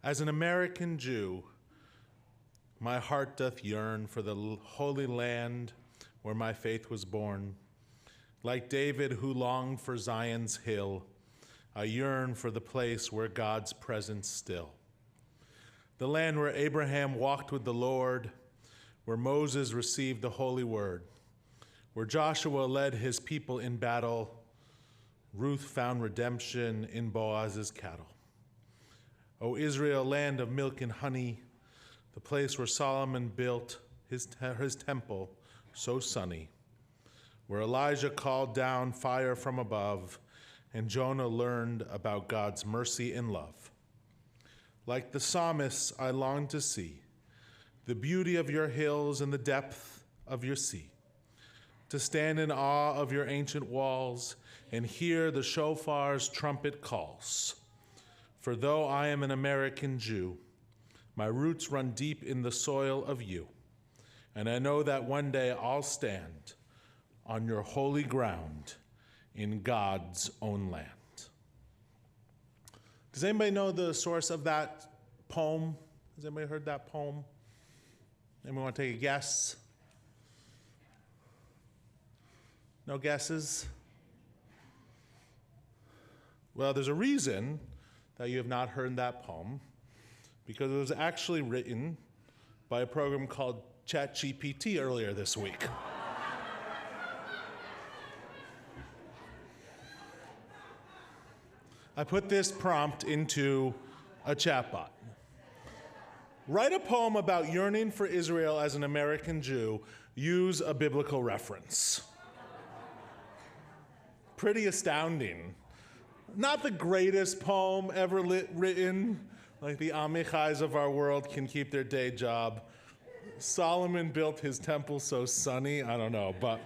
As an American Jew, my heart doth yearn for the holy land where my faith was born. Like David who longed for Zion's hill, I yearn for the place where God's presence still. The land where Abraham walked with the Lord, where Moses received the holy word, where Joshua led his people in battle, Ruth found redemption in Boaz's cattle. O Israel, land of milk and honey, the place where Solomon built his temple so sunny, where Elijah called down fire from above, and Jonah learned about God's mercy and love. Like the psalmists, I long to see the beauty of your hills and the depth of your sea, to stand in awe of your ancient walls and hear the shofar's trumpet calls. For though I am an American Jew, my roots run deep in the soil of you, and I know that one day I'll stand on your holy ground in God's own land. Does anybody know the source of that poem? Has anybody heard that poem? Anybody want to take a guess? No guesses? Well, there's a reason that you have not heard that poem, because it was actually written by a program called ChatGPT earlier this week. I put this prompt into a chatbot. Write a poem about yearning for Israel as an American Jew. Use a biblical reference. Pretty astounding. Not the greatest poem ever written, like the Amichais of our world can keep their day job. Solomon built his temple so sunny, I don't know, but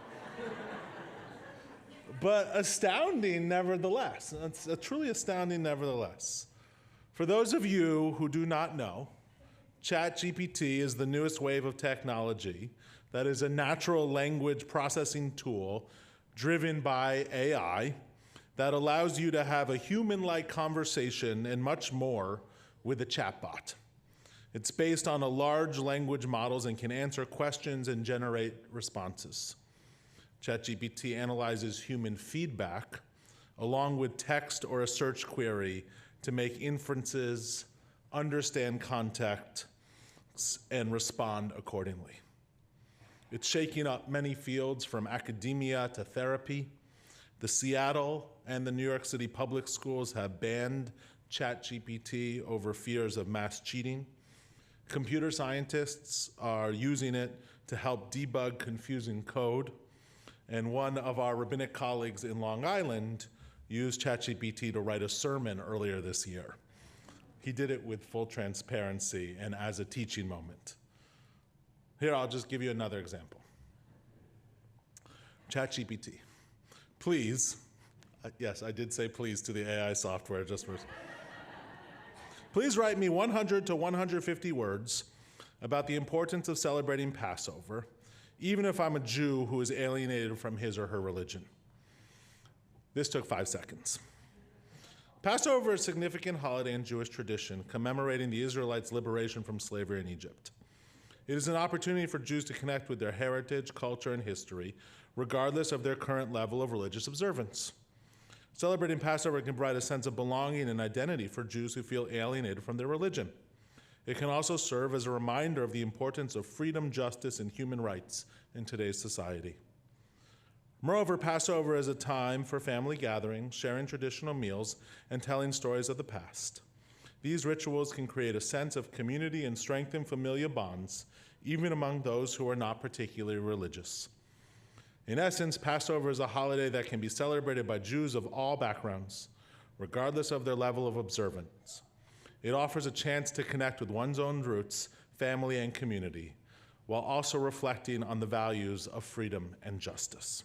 astounding nevertheless. It's truly astounding nevertheless. For those of you who do not know, ChatGPT is the newest wave of technology that is a natural language processing tool driven by AI that allows you to have a human-like conversation and much more with a chatbot. It's based on a large language models and can answer questions and generate responses. ChatGPT analyzes human feedback along with text or a search query to make inferences, understand context, and respond accordingly. It's shaking up many fields from academia to therapy. The Seattle and the New York City public schools have banned ChatGPT over fears of mass cheating. Computer scientists are using it to help debug confusing code. And one of our rabbinic colleagues in Long Island used ChatGPT to write a sermon earlier this year. He did it with full transparency and as a teaching moment. Here, I'll just give you another example. ChatGPT. Please, yes, I did say please to the AI software just for. Please write me 100 to 150 words about the importance of celebrating Passover, even if I'm a Jew who is alienated from his or her religion. This took 5 seconds. Passover is a significant holiday in Jewish tradition commemorating the Israelites' liberation from slavery in Egypt. It is an opportunity for Jews to connect with their heritage, culture, and history, regardless of their current level of religious observance. Celebrating Passover can provide a sense of belonging and identity for Jews who feel alienated from their religion. It can also serve as a reminder of the importance of freedom, justice, and human rights in today's society. Moreover, Passover is a time for family gatherings, sharing traditional meals, and telling stories of the past. These rituals can create a sense of community and strengthen familial bonds, even among those who are not particularly religious. In essence, Passover is a holiday that can be celebrated by Jews of all backgrounds, regardless of their level of observance. It offers a chance to connect with one's own roots, family, and community, while also reflecting on the values of freedom and justice.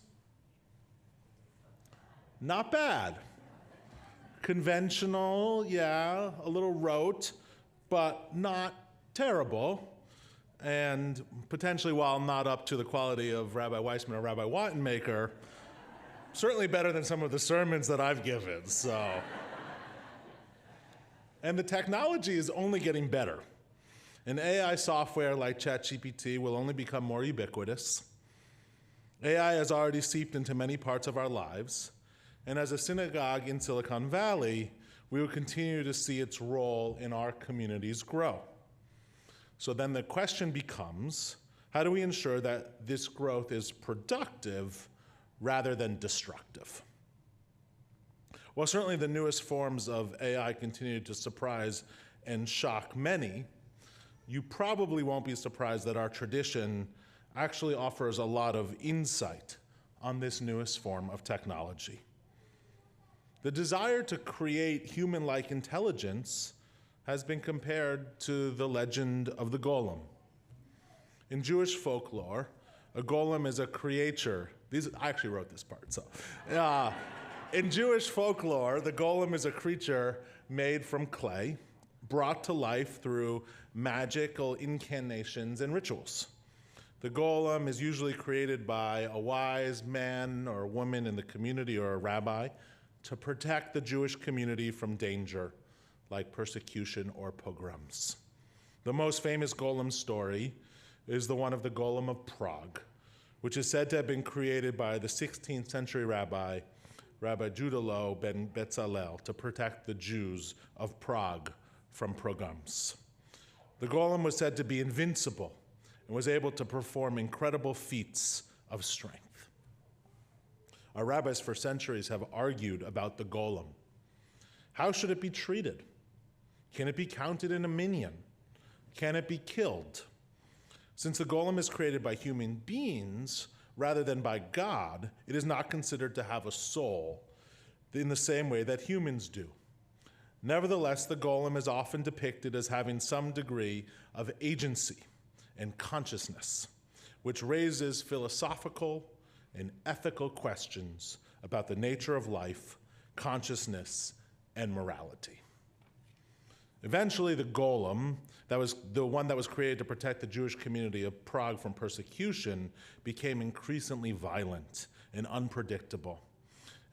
Not bad. Conventional, yeah, a little rote, but not terrible. And potentially, while not up to the quality of Rabbi Weissman or Rabbi Wattenmaker, certainly better than some of the sermons that I've given. So, And the technology is only getting better. And AI software like ChatGPT will only become more ubiquitous. AI has already seeped into many parts of our lives. And as a synagogue in Silicon Valley, we will continue to see its role in our communities grow. So then the question becomes, how do we ensure that this growth is productive rather than destructive? While certainly the newest forms of AI continue to surprise and shock many, you probably won't be surprised that our tradition actually offers a lot of insight on this newest form of technology. The desire to create human-like intelligence has been compared to the legend of the golem. In Jewish folklore, a golem is a creature. I actually wrote this part, so. In Jewish folklore, the golem is a creature made from clay, brought to life through magical incantations and rituals. The golem is usually created by a wise man or woman in the community or a rabbi to protect the Jewish community from danger like persecution or pogroms. The most famous golem story is the one of the golem of Prague, which is said to have been created by the 16th century Rabbi Judalo ben Betzalel to protect the Jews of Prague from pogroms. The golem was said to be invincible and was able to perform incredible feats of strength. Our rabbis for centuries have argued about the golem. How should it be treated? Can it be counted in a minyan? Can it be killed? Since the golem is created by human beings rather than by God, it is not considered to have a soul in the same way that humans do. Nevertheless, the golem is often depicted as having some degree of agency and consciousness, which raises philosophical and ethical questions about the nature of life, consciousness, and morality. Eventually, the golem, that was the one that was created to protect the Jewish community of Prague from persecution, became increasingly violent and unpredictable.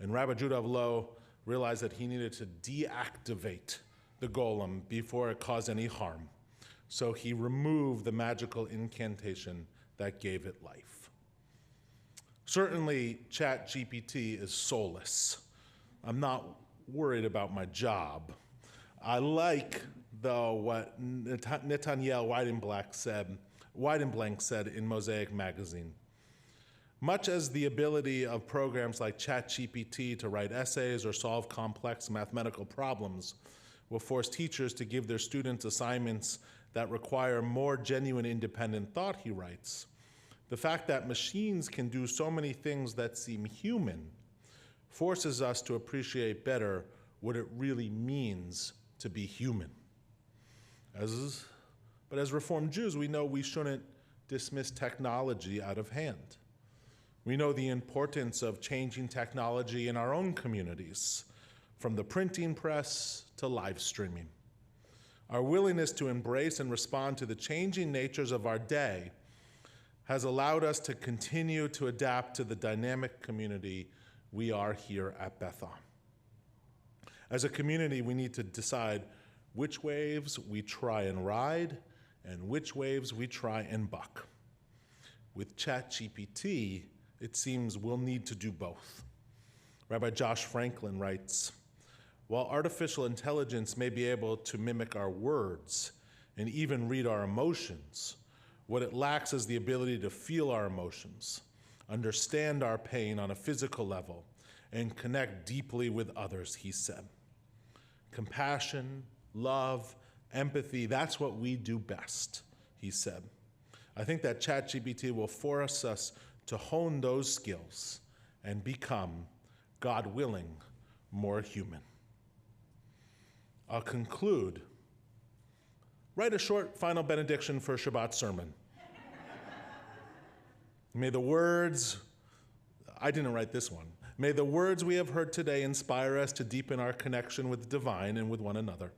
And Rabbi Judah of Lo realized that he needed to deactivate the golem before it caused any harm. So he removed the magical incantation that gave it life. Certainly, ChatGPT is soulless. I'm not worried about my job. I like, though, what Nathaniel Weidenblank said in Mosaic magazine. Much as the ability of programs like ChatGPT to write essays or solve complex mathematical problems will force teachers to give their students assignments that require more genuine independent thought, he writes, the fact that machines can do so many things that seem human forces us to appreciate better what it really means to be human. But as Reformed Jews, we know we shouldn't dismiss technology out of hand. We know the importance of changing technology in our own communities, from the printing press to live streaming. Our willingness to embrace and respond to the changing natures of our day has allowed us to continue to adapt to the dynamic community we are here at Bethel. As a community, we need to decide which waves we try and ride and which waves we try and buck. With ChatGPT, it seems we'll need to do both. Rabbi Josh Franklin writes, while artificial intelligence may be able to mimic our words and even read our emotions, what it lacks is the ability to feel our emotions, understand our pain on a physical level, and connect deeply with others, he said. Compassion, love, empathy, that's what we do best, he said. I think that ChatGPT will force us to hone those skills and become, God willing, more human. I'll conclude. Write a short final benediction for a Shabbat sermon. May the words, I didn't write this one, may the words we have heard today inspire us to deepen our connection with the divine and with one another.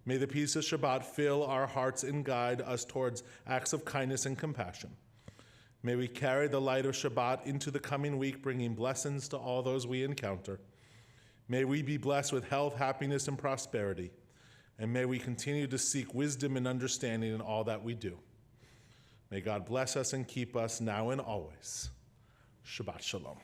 May the peace of Shabbat fill our hearts and guide us towards acts of kindness and compassion. May we carry the light of Shabbat into the coming week, bringing blessings to all those we encounter. May we be blessed with health, happiness, and prosperity. and may we continue to seek wisdom and understanding in all that we do. May God bless us and keep us now and always. Shabbat shalom.